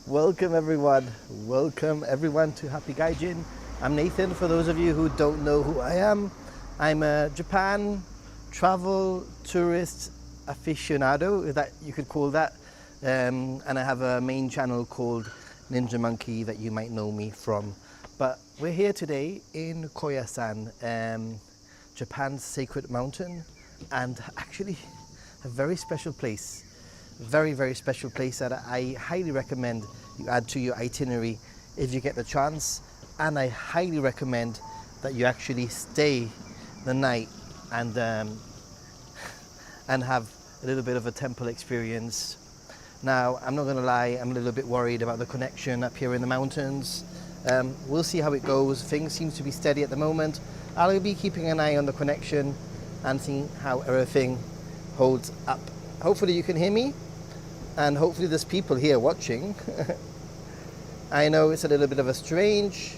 Welcome everyone to Happy Gaijin. I'm Nathan. For those of you who don't know who I am, I'm a Japan travel tourist aficionado, if that you could call that, and I have a main channel called Ninja Monkey that you might know me from. But we're here today in Koyasan, Japan's sacred mountain, and actually a very special place. Very special place that I highly recommend you add to your itinerary if you get the chance, and I highly recommend that you actually stay the night and have a little bit of a temple experience. Now, I'm not going to lie, I'm a little bit worried about the connection up here in the mountains. We'll see how it goes. Things seem to be steady at the moment. I'll be keeping an eye on the connection and seeing how everything holds up. Hopefully you can hear me, and hopefully there's people here watching. I know it's a little bit of a strange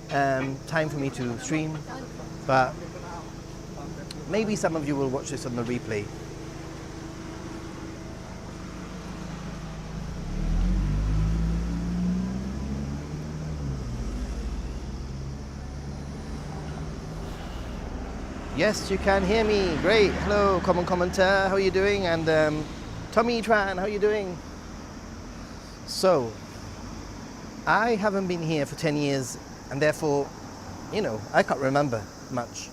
time for me to stream, but maybe some of you will watch this on the replay. Yes, you can hear me. Great. Hello, common commenter. How are you doing? And Tommy Tran, how are you doing? So, I haven't been here for 10 years, and therefore, I can't remember much.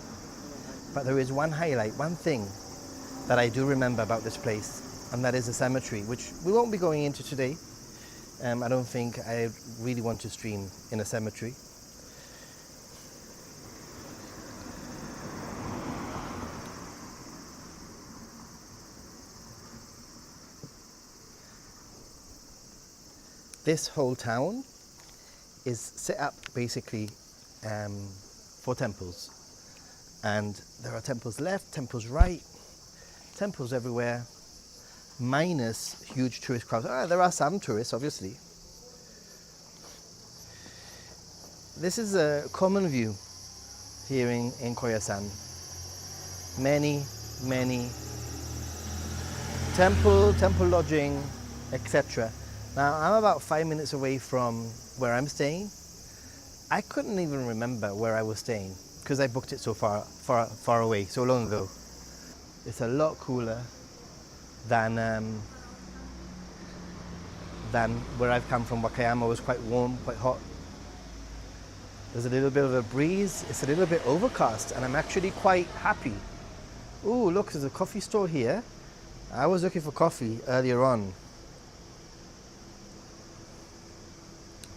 But there is one highlight, one thing that I do remember about this place, and that is the cemetery, which we won't be going into today. I don't think I really want to stream in a cemetery. This whole town is set up basically for temples, and there are temples left, temples right, temples everywhere, minus huge tourist crowds. There are some tourists, obviously. This is a common view here in Koyasan. Many temple lodging, etc. Now, I'm about 5 minutes away from where I'm staying. I couldn't even remember where I was staying because I booked it so far away, so long ago. It's a lot cooler than where I've come from. Wakayama was quite warm, quite hot. There's a little bit of a breeze. It's a little bit overcast, and I'm actually quite happy. Ooh, look, there's a coffee store here. I was looking for coffee earlier on.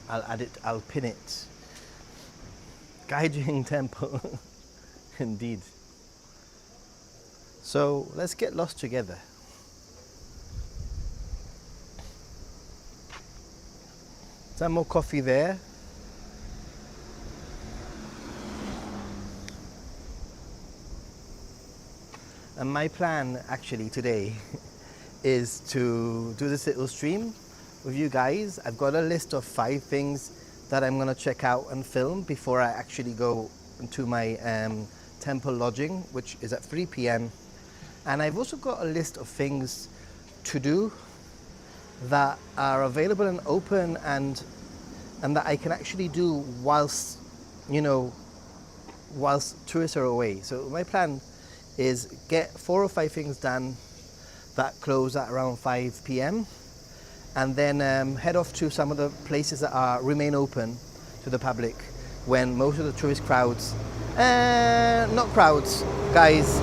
I'll add it, I'll pin it. Gaijin Temple, indeed. So let's get lost together. Some more coffee there. And my plan actually today is to do this little stream with you guys. I've got a list of 5 things that I'm going to check out and film before I actually go to my temple lodging, which is at 3 p.m. And I've also got a list of things to do that are available and open and that I can actually do whilst tourists are away. So my plan is get 4 or 5 things done that close at around 5 p.m. and then head off to some of the places that remain open to the public when most of the tourist crowds, not crowds, guys.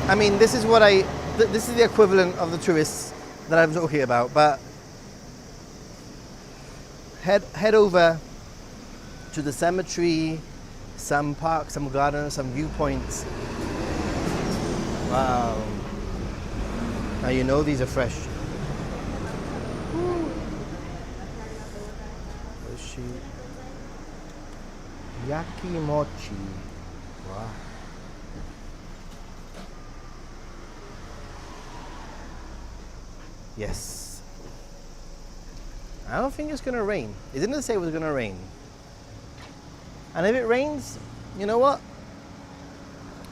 I mean, this is the equivalent of the tourists that I'm talking about, but head over to the cemetery, some parks, some gardens, some viewpoints. Wow. Now these are fresh. Yakimochi. Wow. Yes. I don't think it's gonna rain. It didn't say it was gonna rain. And if it rains, you know what?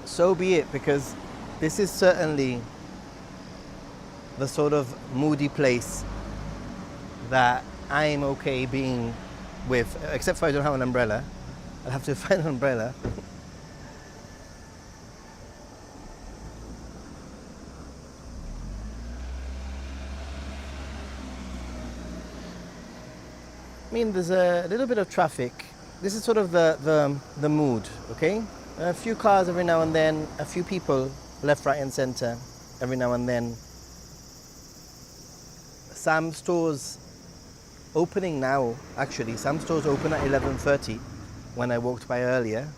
So be it, because this is certainly the sort of moody place that I'm okay being with, except for I don't have an umbrella. I'll have to find an umbrella. I mean, there's a little bit of traffic. This is sort of the mood, okay? A few cars every now and then, a few people left, right and center every now and then. Some stores opening now, actually. Some stores open at 11:30 when I walked by earlier.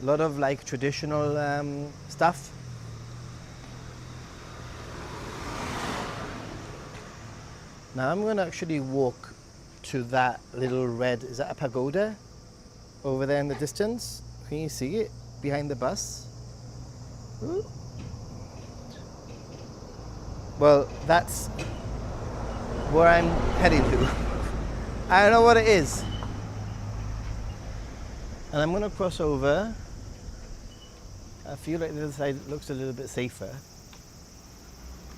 A lot of like traditional stuff. Now I'm going to actually walk to that little red, is that a pagoda? Over there in the distance. Can you see it? Behind the bus. Ooh. Well, that's where I'm heading to. I don't know what it is. And I'm going to cross over. I feel like the other side looks a little bit safer.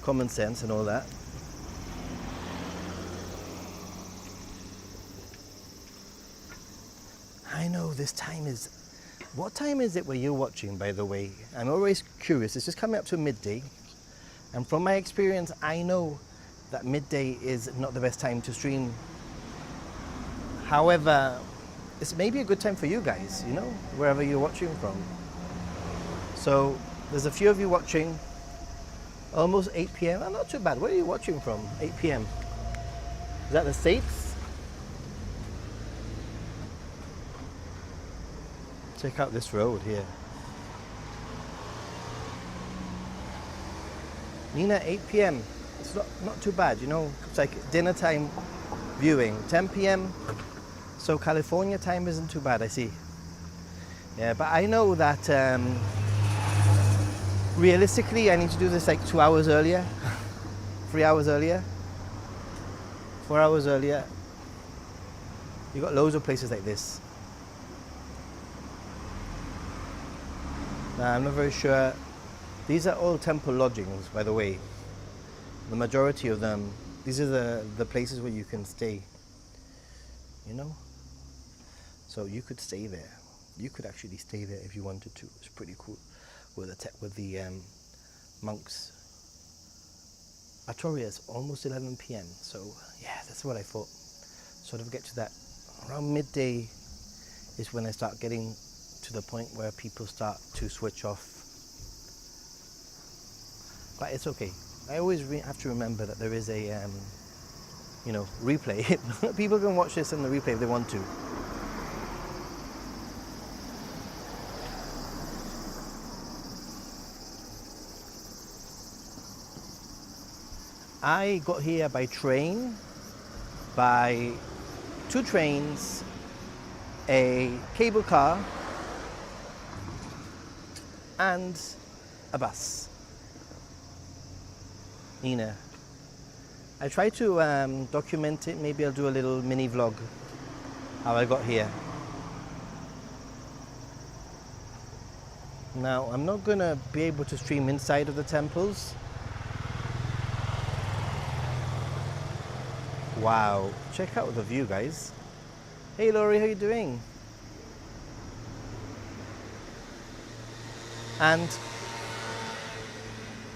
Common sense and all that. I know this time is... What time is it where you're watching, by the way? I'm always curious. It's just coming up to midday. And from my experience, I know that midday is not the best time to stream. However, it's maybe a good time for you guys, you know, wherever you're watching from. So there's a few of you watching. Almost 8 p.m. Oh, not too bad. Where are you watching from? 8 p.m. Is that the States? Check out this road here. Nina, 8 p.m. It's not too bad, you know. It's like dinner time viewing. 10 p.m. So California time isn't too bad, I see. Yeah, but I know that realistically I need to do this like 2 hours earlier, 3 hours earlier, 4 hours earlier. You've got loads of places like this. Now, I'm not very sure. These are all temple lodgings, by the way. The majority of them, these are the places where you can stay, you know? So you could stay there. You could actually stay there if you wanted to. It's pretty cool with the monks. Atoria is almost 11 p.m. So yeah, that's what I thought. Sort of get to that around midday is when I start getting to the point where people start to switch off. But it's okay. I always have to remember that there is a, you know, replay. People can watch this in the replay if they want to. I got here by train, by 2 trains, a cable car, and a bus. Nina. I try to document it. Maybe I'll do a little mini vlog how I got here. Now, I'm not gonna be able to stream inside of the temples. Wow, check out the view, guys. Hey Laurie, how you doing? And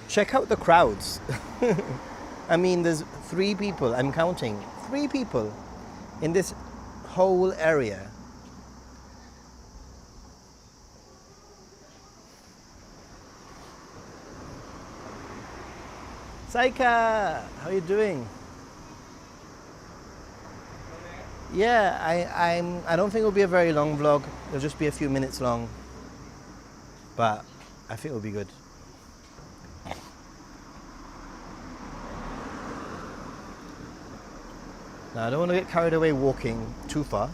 check out the crowds. I mean, there's 3 people, I'm counting, 3 people in this whole area. Saika, how are you doing? Yeah, I don't think it'll be a very long vlog. It'll just be a few minutes long. But I think it'll be good. Now, I don't want to get carried away walking too far.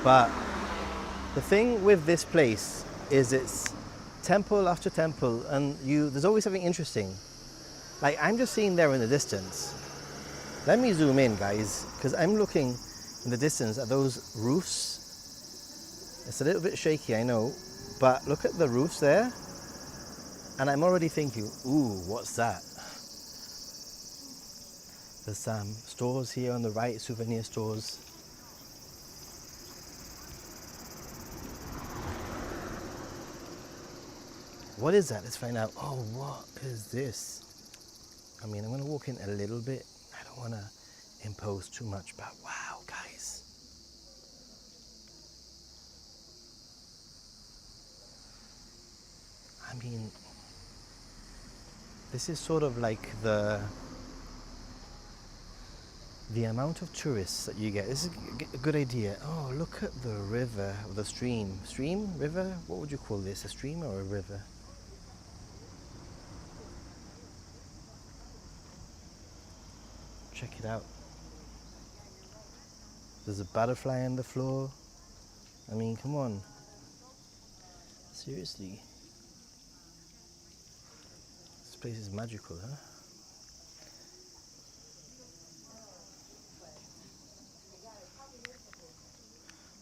But the thing with this place is it's temple after temple, and there's always something interesting. Like, I'm just seeing there in the distance. Let me zoom in, guys, because I'm looking in the distance at those roofs. It's a little bit shaky, I know, but look at the roofs there. And I'm already thinking, ooh, what's that? There's some stores here on the right, souvenir stores. What is that? Let's find out. Oh, what is this? I mean, I'm going to walk in a little bit. I don't want to impose too much, but wow, guys. I mean, this is sort of like the amount of tourists that you get. This is a good idea. Oh, look at the river, the stream. Stream? River? What would you call this? A stream or a river? Check it out. There's a butterfly on the floor. I mean, come on. Seriously. This place is magical, huh?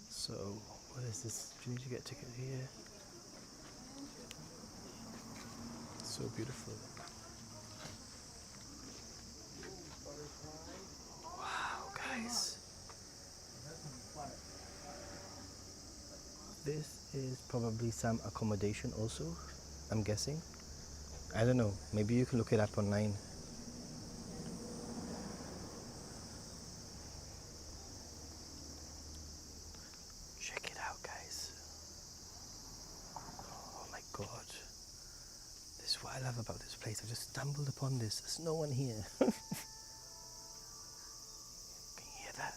So, what is this? Do you need to get a ticket here? So beautiful. Wow, guys. This is probably some accommodation also, I'm guessing. I don't know, maybe you can look it up online. Check it out, guys. Oh my God. This is what I love about this place. I just stumbled upon this. There's no one here. Can you hear that?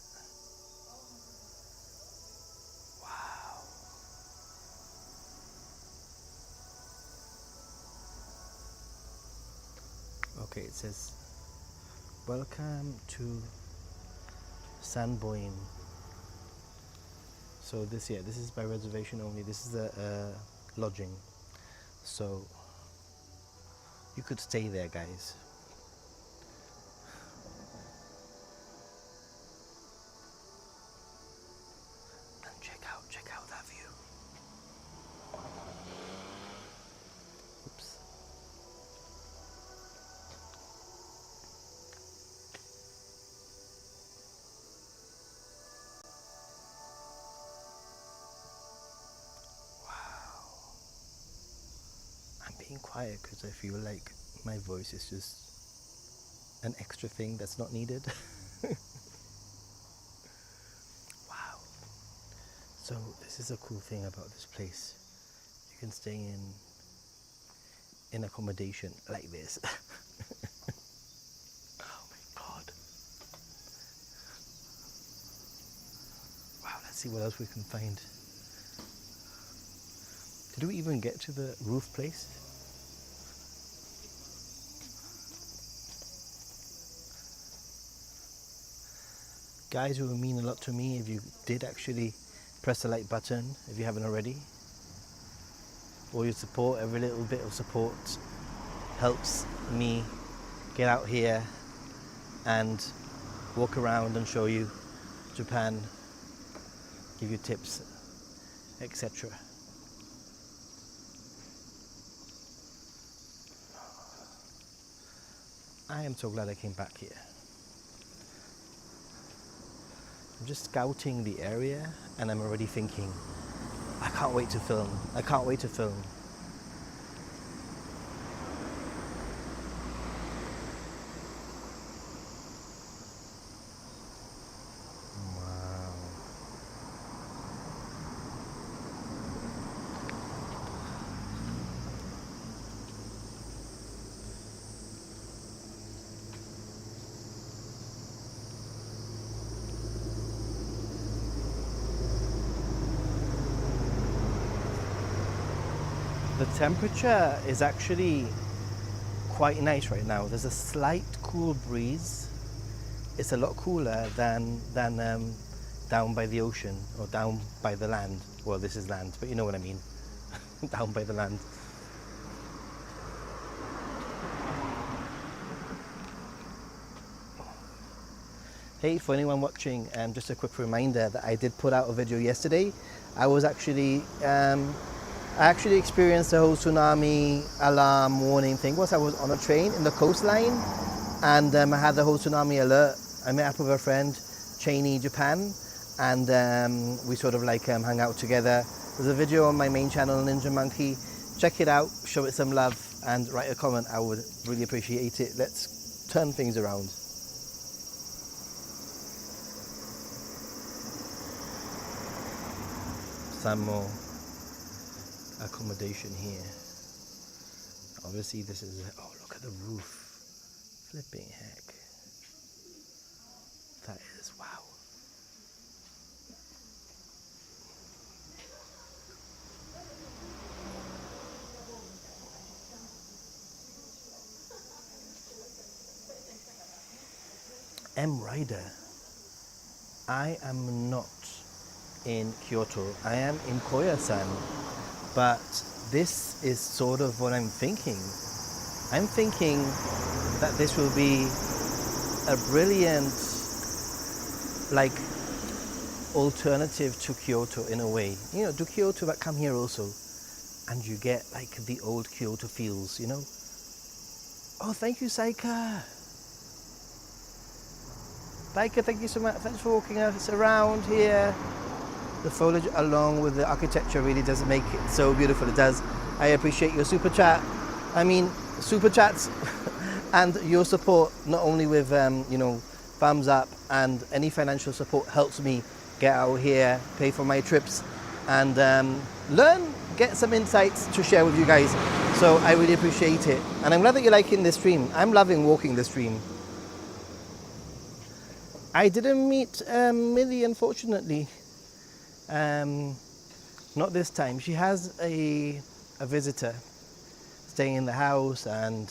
Wow. Okay, it says, welcome to Sanboim. So this is by reservation only. This is the lodging. So you could stay there, guys. And check out that view. Oops. Being quiet because I feel like my voice is just an extra thing that's not needed. Wow. So this is a cool thing about this place. You can stay in accommodation like this. Oh my God. Wow, let's see what else we can find. Did we even get to the roof place? Guys, it would mean a lot to me if you did actually press the like button, if you haven't already. All your support, every little bit of support helps me get out here and walk around and show you Japan, give you tips, etc. I am so glad I came back here. I'm just scouting the area and I'm already thinking, I can't wait to film. I can't wait to film. Wow. The temperature is actually quite nice right now. There's a slight cool breeze. It's a lot cooler than down by the ocean or down by the land. Well, this is land, but you know what I mean. Down by the land. Hey, for anyone watching, just a quick reminder that I did put out a video yesterday. I actually experienced the whole tsunami alarm warning thing. I was on a train in the coastline, and I had the whole tsunami alert. I met up with a friend, Cheney, Japan, and we sort of like hung out together. There's a video on my main channel, Ninja Monkey. Check it out, show it some love, and write a comment. I would really appreciate it. Let's turn things around. Some more accommodation here. Obviously this is, oh look at the roof. Flipping heck. That is, wow. M. Rider. I am not in Kyoto. I am in Koyasan, but this is sort of what I'm thinking. I'm thinking that this will be a brilliant, like, alternative to Kyoto in a way. You know, to Kyoto, but come here also, and you get like the old Kyoto feels, you know. Oh, thank you, Saika. Saika, thank you so much. Thanks for walking us around here. The foliage along with the architecture really does make it so beautiful. It does. I appreciate your super chat. I mean, super chats and your support, not only with, you know, thumbs up, and any financial support helps me get out here, pay for my trips, and learn, get some insights to share with you guys. So I really appreciate it. And I'm glad that you're liking this stream. I'm loving walking the stream. I didn't meet Millie, unfortunately. Not this time. She has a visitor staying in the house, and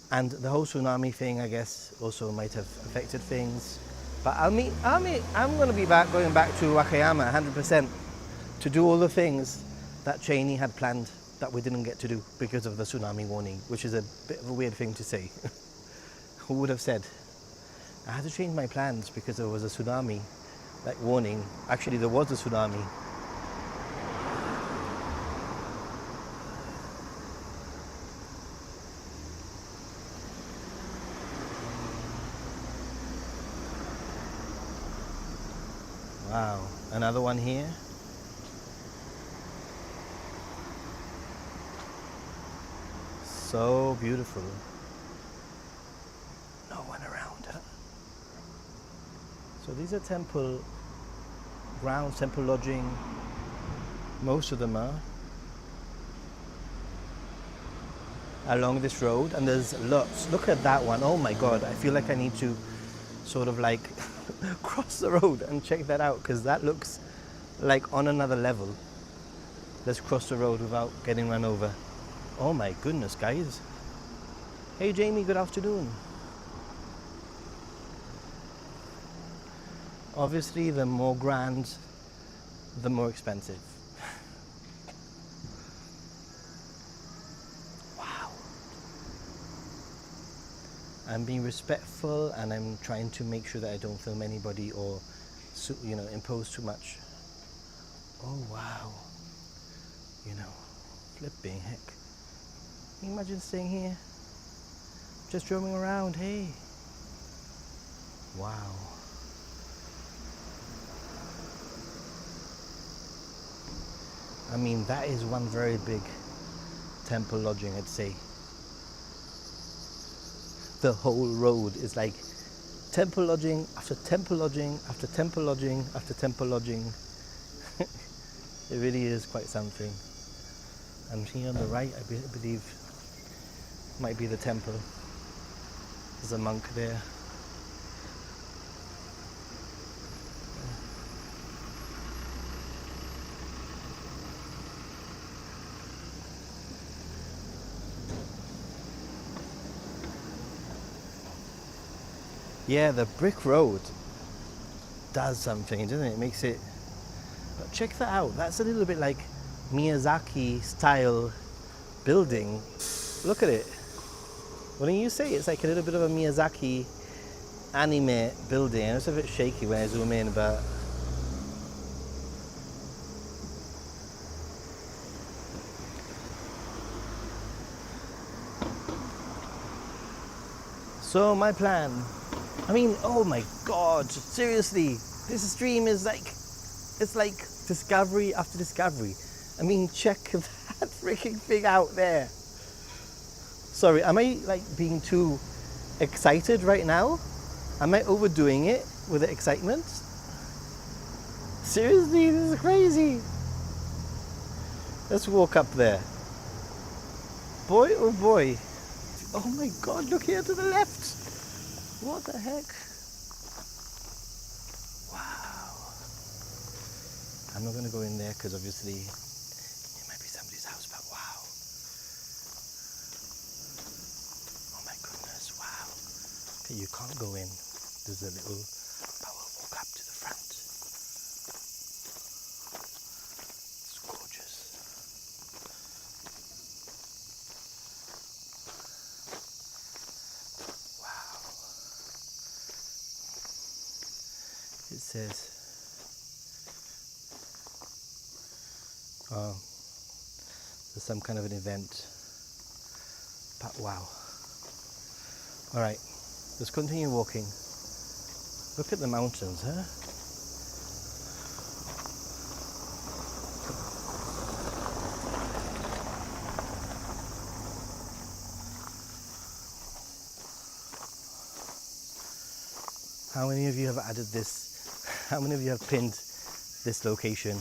the whole tsunami thing, I guess, also might have affected things. But I'm going to be going back to Wakayama 100% to do all the things that Cheney had planned that we didn't get to do because of the tsunami warning, which is a bit of a weird thing to say. Who would have said? I had to change my plans because there was a tsunami, like, warning. Actually, there was a tsunami. Wow, another one here. So beautiful. No one around, huh? So these are temple grounds, temple lodging. Most of them are along this road, and there's lots. Look at that one. Oh my God, I feel like I need to sort of like cross the road and check that out, because that looks like on another level. Let's cross the road without getting run over. Oh my goodness, guys. Hey Jamie, good afternoon. Obviously, the more grand, the more expensive. Wow. I'm being respectful, and I'm trying to make sure that I don't film anybody or, you know, impose too much. Oh wow. You know, flipping heck. Can you imagine staying here? Just roaming around, hey. Wow. I mean, that is one very big temple lodging, I'd say. The whole road is like temple lodging after temple lodging after temple lodging after temple lodging. It really is quite something. And here on the right, I believe, might be the temple. There's a monk there. Yeah, the brick road does something, doesn't it? It makes it... But check that out. That's a little bit like Miyazaki style building. Look at it. Wouldn't you say it's like a little bit of a Miyazaki anime building. It's a bit shaky when I zoom in, but so my plan, I mean, oh my god, seriously, this stream is like, it's like discovery after discovery. I mean, check that freaking thing out there. Sorry, am I like being too excited right now? Am I overdoing it with the excitement? Seriously, this is crazy. Let's walk up there. Boy, oh boy. Oh my god, look here to the left. What the heck? Wow. I'm not going to go in there because obviously it might be somebody's house, but wow. Oh my goodness, wow. Okay, you can't go in. There's a little, but we'll walk up to the front. It's gorgeous. Wow. It says, oh, there's some kind of an event, but wow. All right, let's continue walking. Look at the mountains, huh? How many of you have added this? How many of you have pinned this location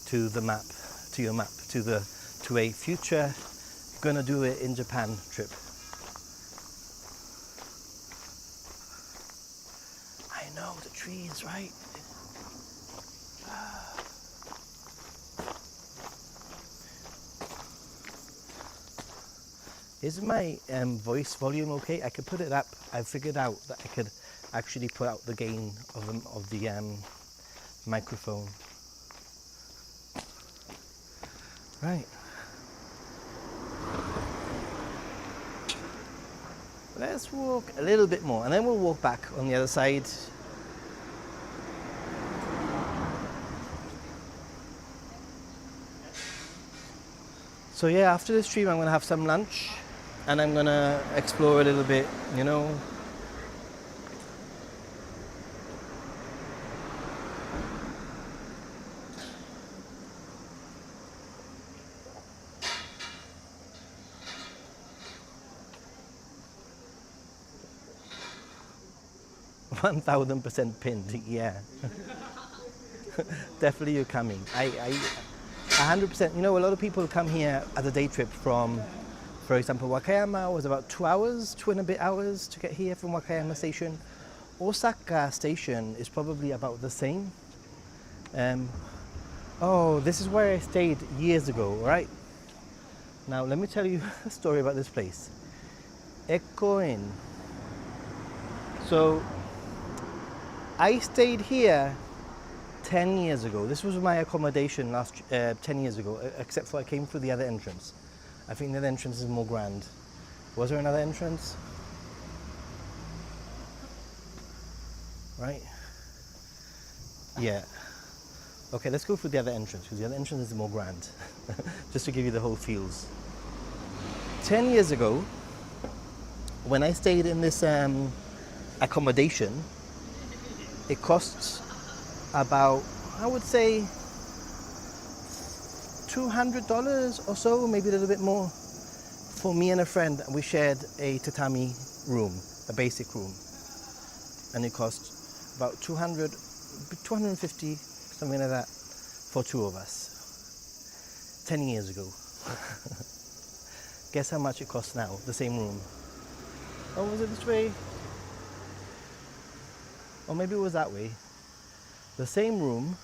to the map, to your map, to a future gonna do it in Japan trip? I know the trees, right? Is my voice volume okay? I could put it up. I figured out that I could actually put out the gain of the microphone. Right. Let's walk a little bit more and then we'll walk back on the other side. So yeah, after this stream I'm gonna have some lunch and I'm gonna explore a little bit, you know. %1,000 pinned, yeah. Definitely you're coming. I 100%, you know, a lot of people come here as a day trip from, for example, Wakayama was about 2 hours, 2 and a bit hours to get here from Wakayama station. Osaka station is probably about the same. Oh, this is where I stayed years ago, right? Now, let me tell you a story about this place. Echo Inn. So, I stayed here 10 years ago. This was my accommodation last 10 years ago, except for I came through the other entrance. I think the other entrance is more grand. Was there another entrance? Right? Yeah. Okay, let's go through the other entrance, because the other entrance is more grand. Just to give you the whole feels. 10 years ago, when I stayed in this accommodation, it costs about, I would say, $200 or so, maybe a little bit more, for me and a friend. We shared a tatami room, a basic room, and it cost about 250, something like that, for 2 of us, 10 years ago. Guess how much it costs now, the same room? Oh, was it this way? Or maybe it was that way. The same room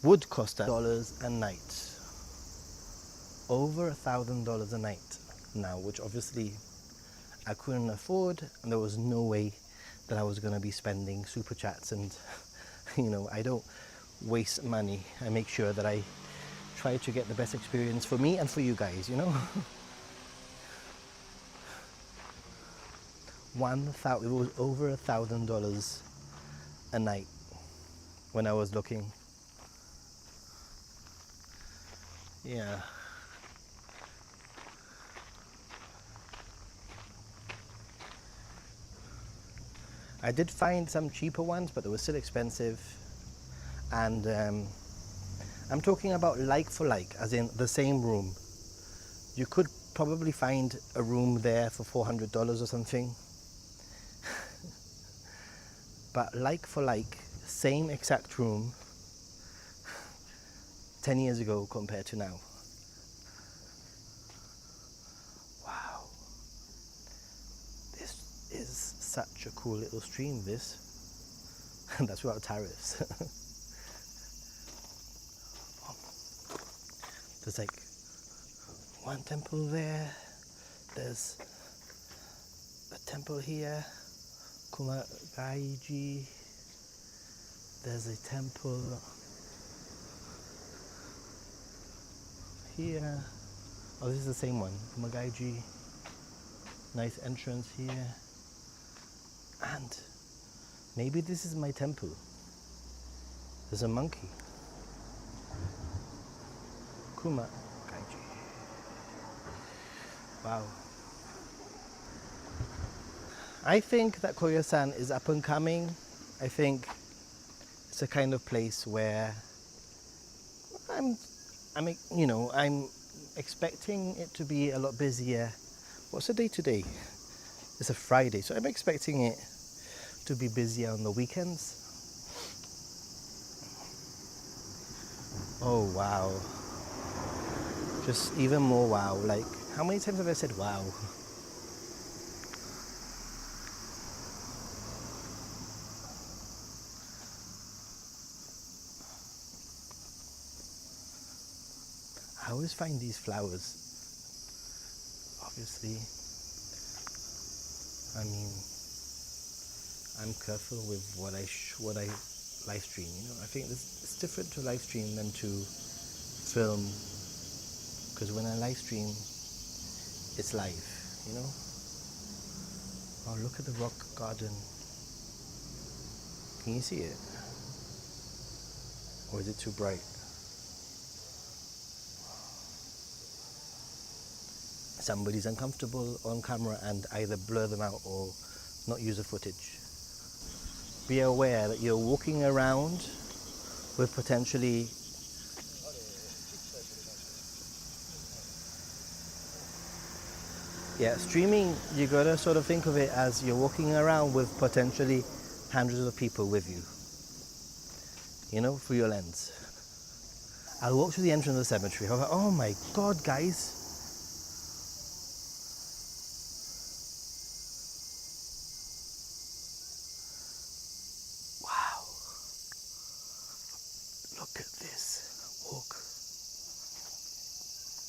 would cost us dollars a night. Over $1,000 a night now, which obviously I couldn't afford, and there was no way that I was going to be spending super chats, and you know, I don't waste money. I make sure that I try to get the best experience for me and for you guys, you know. It was over $1,000 a night when I was looking. Yeah. I did find some cheaper ones, but they were still expensive. And I'm talking about like for like, as in the same room. You could probably find a room there for $400 or something. But like for like, same exact room, 10 years ago compared to now. Wow. This is such a cool little stream, this. And that's without tariffs. There's like one temple there. There's a temple here, Kumagaiji. There's a temple here. Oh, this is the same one, Kumagaiji. Nice entrance here. And maybe this is my temple. There's a monkey. Kumagaiji. Wow. I think that Koyasan is up and coming. I think it's a kind of place where I'm expecting it to be a lot busier. What's the day today? It's a Friday, so I'm expecting it to be busier on the weekends. Oh wow. Just even more wow. Like, how many times have I said wow? I always find these flowers, obviously, I mean, I'm careful with what I live stream, you know. I think it's different to live stream than to film, because when I live stream, it's live, you know. Oh, look at the rock garden. Can you see it? Or is it too bright? Somebody's uncomfortable on camera and either blur them out or not use the footage. Be aware that you're walking around with potentially streaming, you gotta sort of think of it as you're walking around with potentially hundreds of people with you, you know, through your lens. I'll walk to the entrance of the cemetery. I'm like, oh my God, guys. Wow. Look at this walk.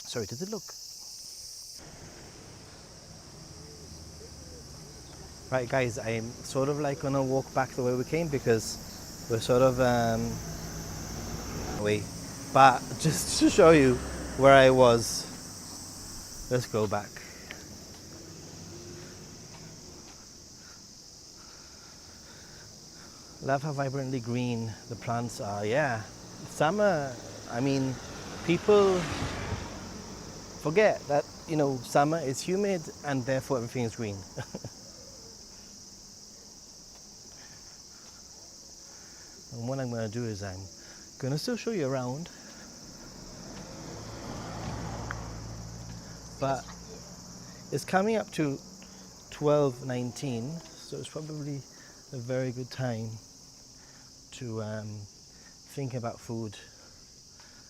Sorry, does it look? Right guys, I'm sort of like gonna walk back the way we came because we're sort of away. But just to show you where I was, let's go back. Love how vibrantly green the plants are. Yeah, summer, I mean, people forget that, you know, summer is humid and therefore everything is green. And what I'm going to do is I'm going to still show you around, but it's coming up to 12:19, so it's probably a very good time to think about food,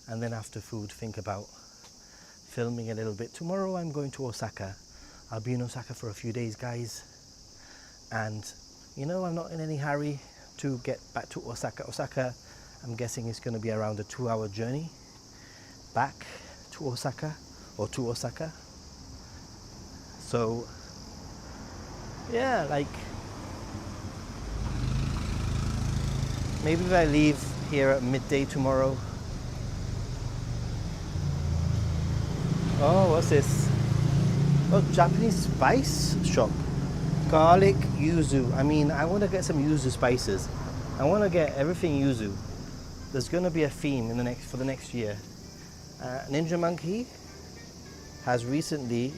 and then after food think about filming a little bit. Tomorrow I'm going to Osaka. I'll be in Osaka for a few days, guys, and you know, I'm not in any hurry to get back to Osaka. Osaka, I'm guessing it's going to be around a 2-hour journey back to Osaka, or to Osaka. So yeah, like maybe if I leave here at midday tomorrow. Oh, what's this? Oh, Japanese spice shop. Garlic, yuzu. I mean, I want to get some yuzu spices. I want to get everything yuzu. There's going to be a theme in the next year. Ninja Monkey has recently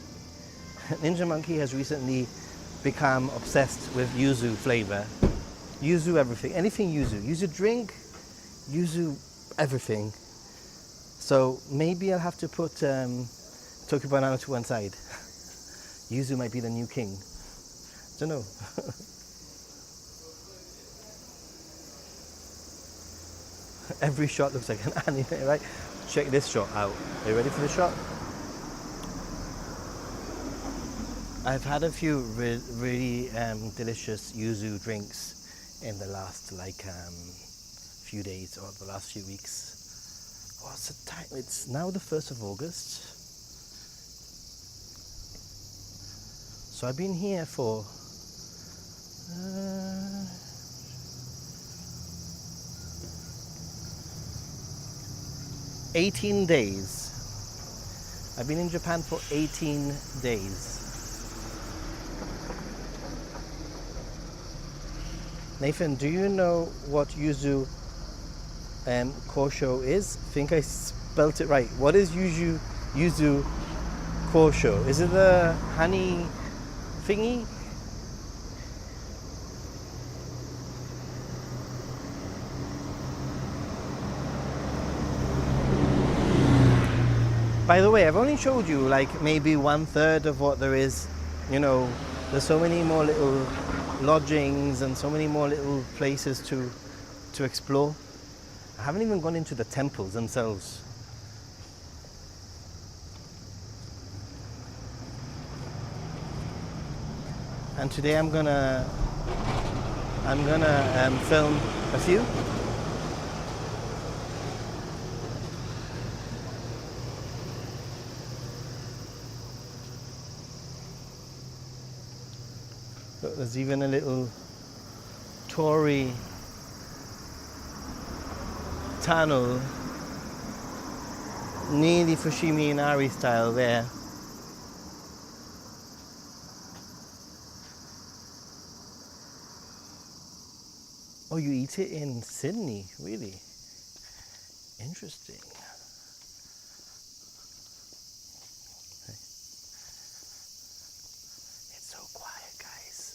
become obsessed with yuzu flavor. Yuzu everything, anything yuzu. Yuzu drink, yuzu everything. So maybe I'll have to put Tokyo Banana to one side. Yuzu might be the new king. Don't know. Every shot looks like an anime, right? Check this shot out. Are you ready for the shot? I've had a few really delicious yuzu drinks in the last few days or the last few weeks. What's the time? It's now the 1st of August. So I've been here for 18 days. I've been in Japan for 18 days. Nathan, do you know what yuzu kosho is? I think I spelt it right. What is yuzu kosho? Is it the honey thingy? By the way, I've only showed you like maybe 1/3 of what there is. You know, there's so many more little lodgings and so many more little places to explore. I haven't even gone into the temples themselves. And today I'm gonna film a few. Look, there's even a little Torii tunnel, nearly Fushimi Inari style there. Oh, you eat it in Sydney, really? Interesting. It's so quiet, guys.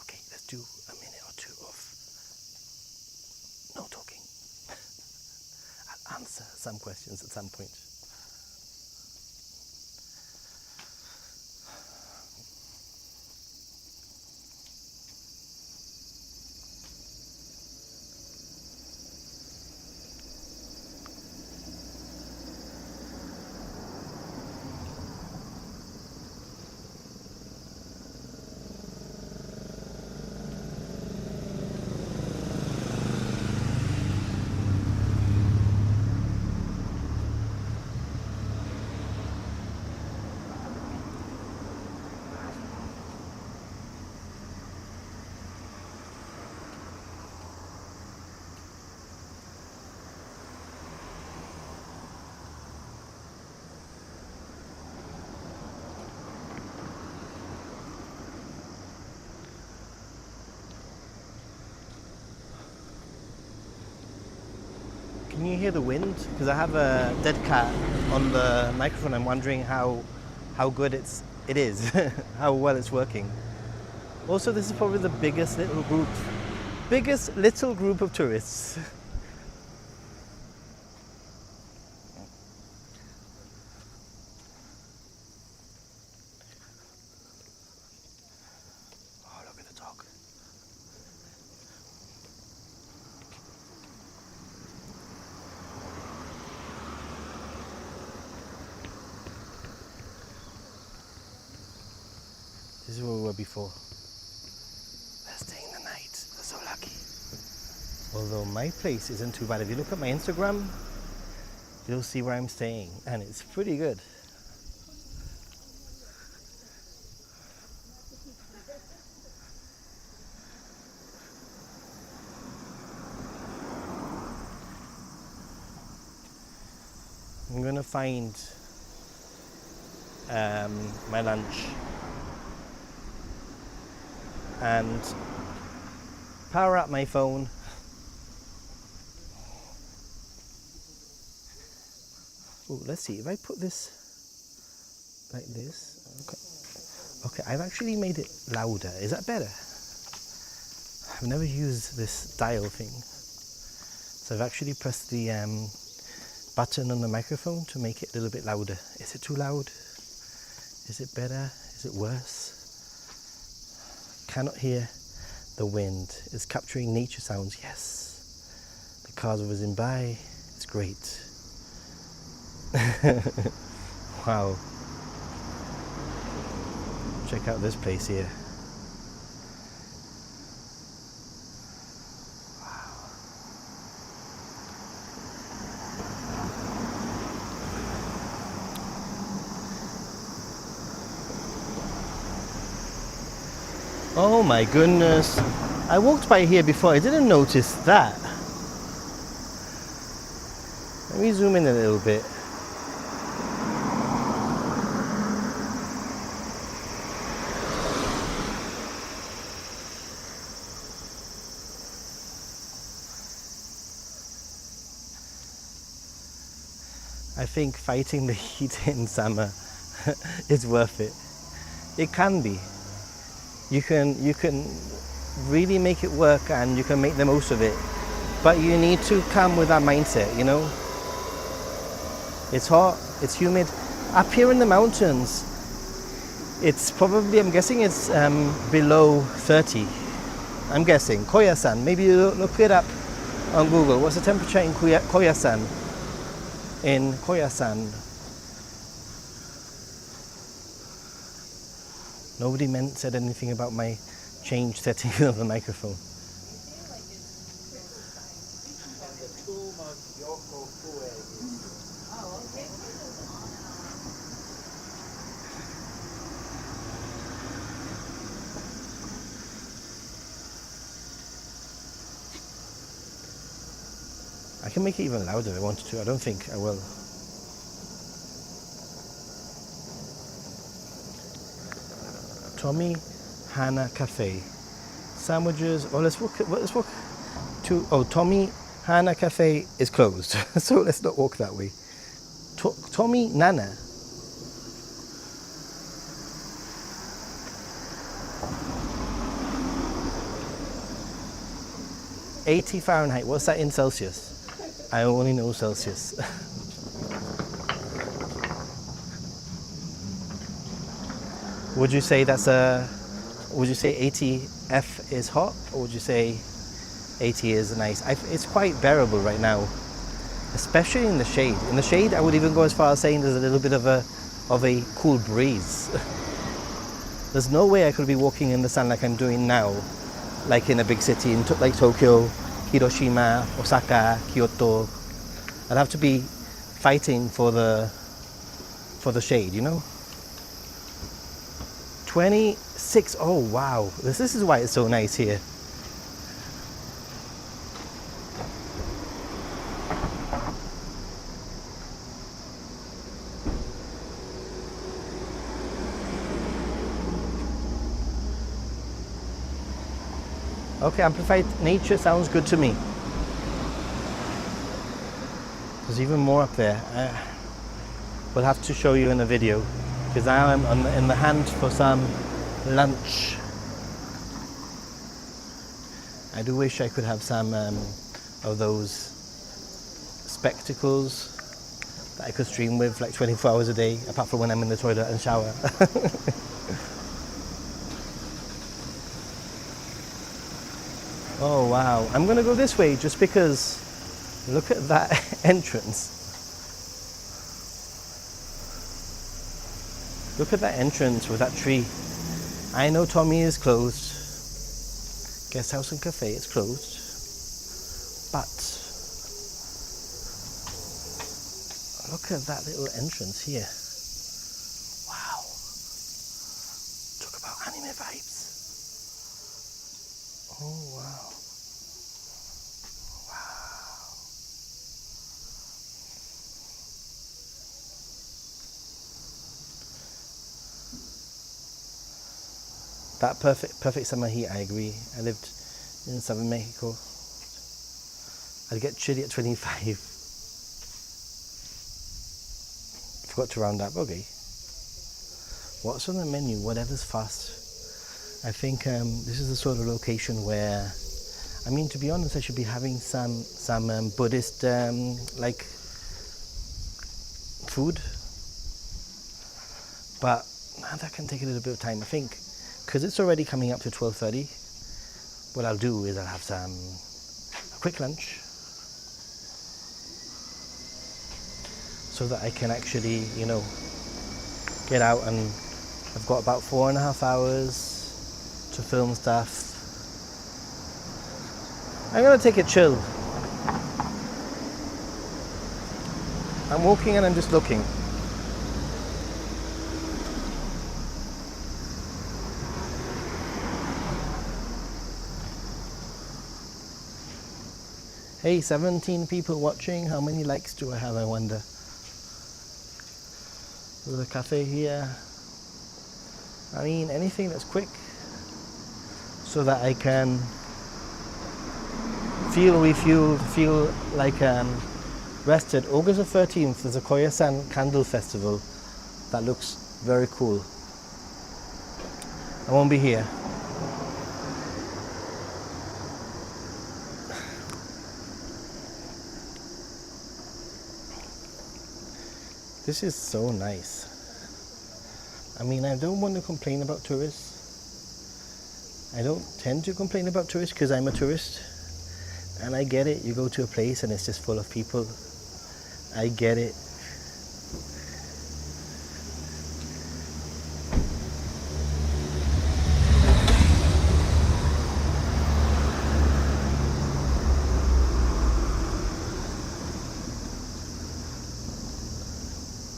Okay, let's do a minute or two of no talking. I'll answer some questions at some point. Can you hear the wind? Because I have a dead cat on the microphone. I'm wondering how good it is, how well it's working. Also, this is probably the biggest little group of tourists. Oh, look at the dog. This is where we were before. They're staying the night. They're so lucky. Although my place isn't too bad. If you look at my Instagram, you'll see where I'm staying, and it's pretty good. I'm gonna find my lunch. and power up my phone. Oh, let's see, if I put this like this, okay, I've actually made it louder. Is that better? I've never used this dial thing. So I've actually pressed the button on the microphone to make it a little bit louder. Is it too loud? Is it better? Is it worse? Cannot hear the wind. It's capturing nature sounds. Yes. The cars are whizzing by. It's great. Wow. Check out this place here. Oh my goodness. I walked by here before, I didn't notice that. Let me zoom in a little bit. I think fighting the heat in summer is worth it. It can be. You can really make it work and you can make the most of it. But you need to come with that mindset, you know? It's hot, it's humid. Up here in the mountains, it's probably, I'm guessing it's below 30. I'm guessing. Koyasan, maybe you look it up on Google. What's the temperature in Koyasan? In Koyasan. Nobody said anything about my change setting of the microphone. I can make it even louder if I wanted to. I don't think I will. Tommy Hana Cafe. Sandwiches. Oh, let's walk to. Oh, Tommy Hana Cafe is closed, so let's not walk that way. Tommy Nana. '80 Fahrenheit. What's that in Celsius? I only know Celsius. Would you say would you say 80 F is hot, or would you say 80 is nice? It's quite bearable right now, especially in the shade. In the shade, I would even go as far as saying there's a little bit of a cool breeze. There's no way I could be walking in the sun like I'm doing now, like in a big city, like Tokyo, Hiroshima, Osaka, Kyoto. I'd have to be fighting for the shade, you know? 26, oh wow, this is why it's so nice here. Okay, amplified nature sounds good to me. There's even more up there. We'll have to show you in a video, because now I'm in the hunt for some lunch. I do wish I could have some of those spectacles that I could stream with like 24 hours a day, apart from when I'm in the toilet and shower. Oh wow, I'm gonna go this way just because look at that entrance. Look at that entrance with that tree. I know Tommy is closed. Guest house and cafe is closed. But look at that little entrance here. Wow. Talk about anime vibes. Oh wow. Wow. That perfect summer heat, I agree. I lived in southern Mexico. I'd get chilly at 25. Forgot to round up, okay. What's on the menu? Whatever's fast. I think this is the sort of location where, I mean, to be honest, I should be having some Buddhist like food, but that can take a little bit of time. I think because it's already coming up to 12:30. What I'll do is I'll have a quick lunch, so that I can actually, get out, and I've got about 4.5 hours to film stuff. I'm gonna take it chill. I'm walking and I'm just looking. Hey, 17 people watching. How many likes do I have, I wonder? There's a cafe here. I mean, anything that's quick, so that I can feel refueled, feel like rested. August the 13th, there's a Koyasan candle festival that looks very cool. I won't be here. This is so nice. I mean, I don't want to complain about tourists. I don't tend to complain about tourists because I'm a tourist. And I get it, you go to a place and it's just full of people. I get it.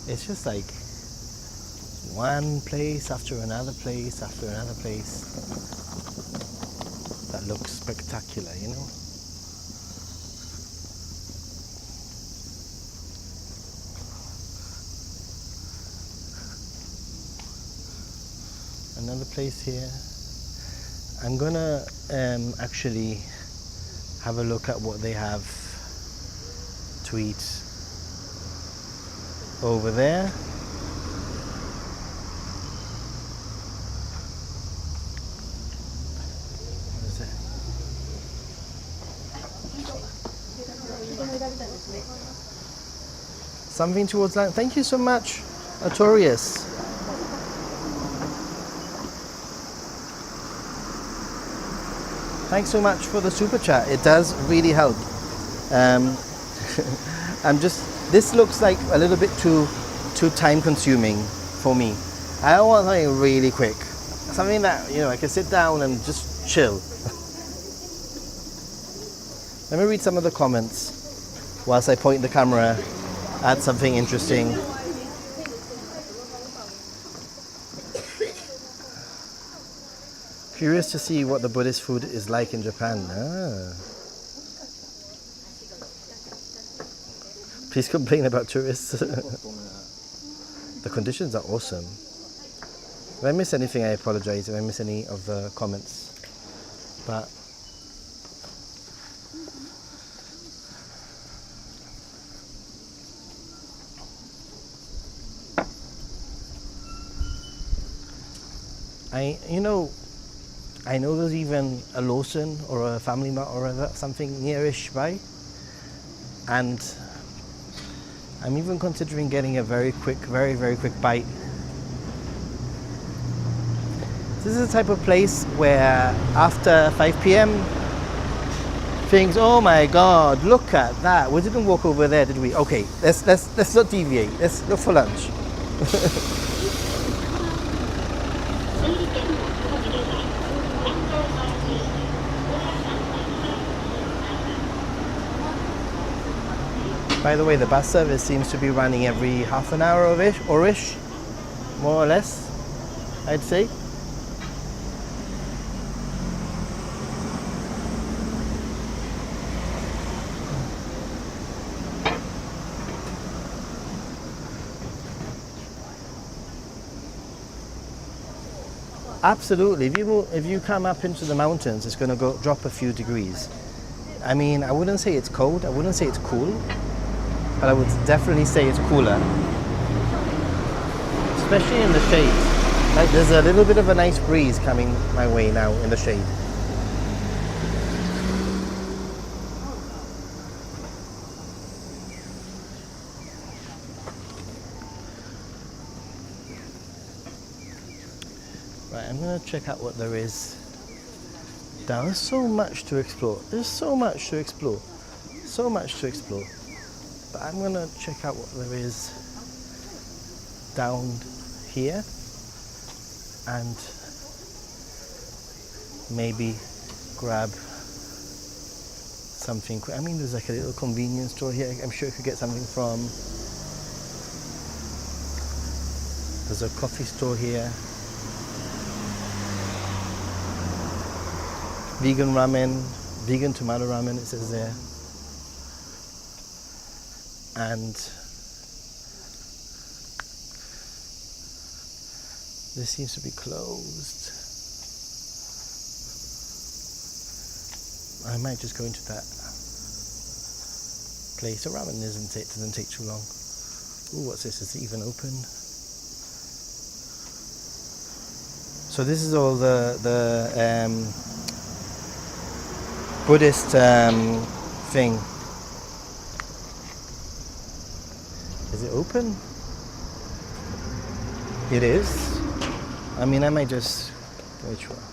It's just like one place after another place after another place that looks spectacular, Another place here. I'm gonna actually have a look at what they have to eat over there. What is it? Something towards that. Thank you so much, Artorius. Thanks so much for the super chat. It does really help. This looks like a little bit too time consuming for me. I don't want something really quick. Something that, I can sit down and just chill. Let me read some of the comments whilst I point the camera at something interesting. Curious to see what the Buddhist food is like in Japan. Please complain about tourists. The conditions are awesome. If I miss anything, I apologize if I miss any of the comments. But I know there's even a Lawson or a Family Mart or something nearish by, and I'm even considering getting a very quick bite. This is the type of place where after 5 p.m. things, oh my God, look at that. We didn't walk over there, did we? Okay, let's not deviate. Let's go for lunch. By the way, the bus service seems to be running every half an hour or ish, more or less, I'd say. Absolutely. If you come up into the mountains, it's going to go drop a few degrees. I mean, I wouldn't say it's cold. I wouldn't say it's cool, but I would definitely say it's cooler, especially in the shade. Like there's a little bit of a nice breeze coming my way now in the shade. Right, I'm going to check out what there is down. There's so much to explore. There's so much to explore. So much to explore. But I'm going to check out what there is down here and maybe grab something. I mean, there's like a little convenience store here. I'm sure you could get something from. There's a coffee store here. Vegan ramen, vegan tomato ramen, it says there. And this seems to be closed. I might just go into that place. A ramen doesn't take too long. Ooh, what's this? Is it even open? So this is all the Buddhist thing. Is it open? It is. I mean, I might just. Which one?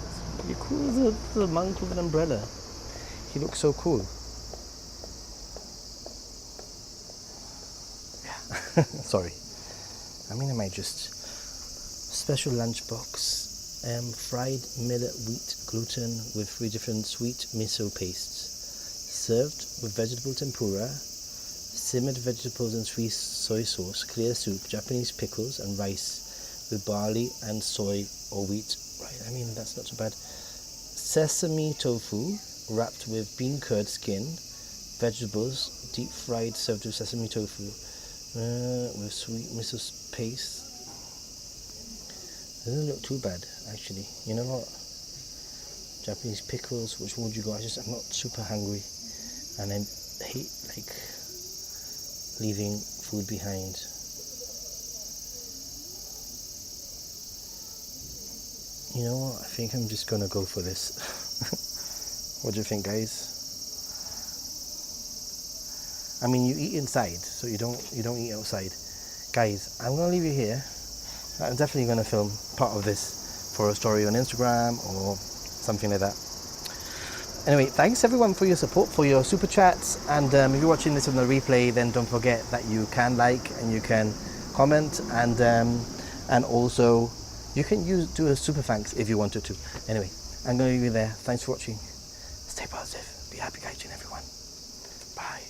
It's pretty cool. The monk with an umbrella. He looks so cool. Yeah. Sorry. I mean, I might just. Special lunchbox. Fried millet wheat gluten with 3 different sweet miso pastes. Served with vegetable tempura, simmered vegetables and sweet soy sauce, clear soup, Japanese pickles and rice with barley and soy or wheat. Right, I mean, that's not too bad. Sesame tofu wrapped with bean curd skin, vegetables, deep fried, served with sesame tofu with sweet miso paste. Doesn't look too bad, actually. You know what? Japanese pickles, which one would you go? I'm not super hungry, and I hate like leaving food behind. You know what? I think I'm just gonna go for this. What do you think, guys? I mean, you eat inside, so you don't eat outside, guys. I'm gonna leave you here. I'm definitely going to film part of this for a story on Instagram or something like that. Anyway, thanks everyone for your support, for your super chats, and if you're watching this on the replay, then don't forget that you can like and you can comment, and also you can do a super thanks if you wanted to. Anyway, I'm going to leave you there. Thanks for watching. Stay positive. Be happy, gaijin, everyone. Bye.